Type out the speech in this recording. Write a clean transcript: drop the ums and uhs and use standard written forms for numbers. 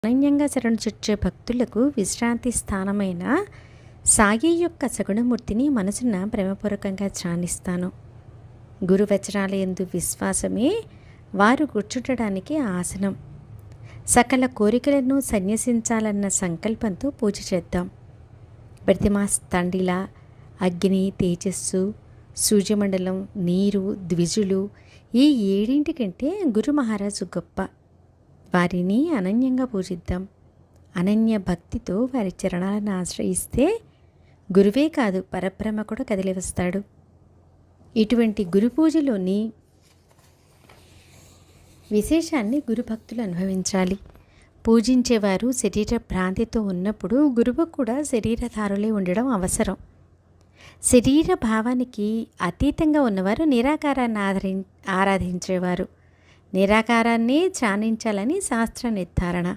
అనన్యంగా శరణు చొచ్చే భక్తులకు విశ్రాంతి స్థానమైన సాయి యొక్క సగుణమూర్తిని మనసున ప్రేమపూర్వకంగా ధ్యానిస్తాను. గురువచనాలయందు విశ్వాసమే వారు కూర్చుండడానికి ఆసనం. సకల కోరికలను సన్యసించాలన్న సంకల్పంతో పూజ చేద్దాం. ప్రతిమా తండిల అగ్ని, తేజస్సు, సూర్యమండలం, నీరు, ద్విజులు ఈ ఏడింటికంటే గురు మహారాజు గొప్ప. వారిని అనన్యంగా పూజిద్దాం. అనన్య భక్తితో వారి చరణాలను ఆశ్రయిస్తే గురువే కాదు పరబ్రహ్మ కూడా కదిలి వస్తాడు. ఇటువంటి గురు పూజలోని విశేషాన్ని గురుభక్తులు అనుభవించాలి. పూజించేవారు శరీర భ్రాంతితో ఉన్నప్పుడు గురువు కూడా శరీరధారులే ఉండడం అవసరం. శరీర భావానికి అతీతంగా ఉన్నవారు నిరాకారాన్ని ఆరాధించేవారు. నిరాకారాన్ని ధ్యానించాలని శాస్త్ర నిర్ధారణ.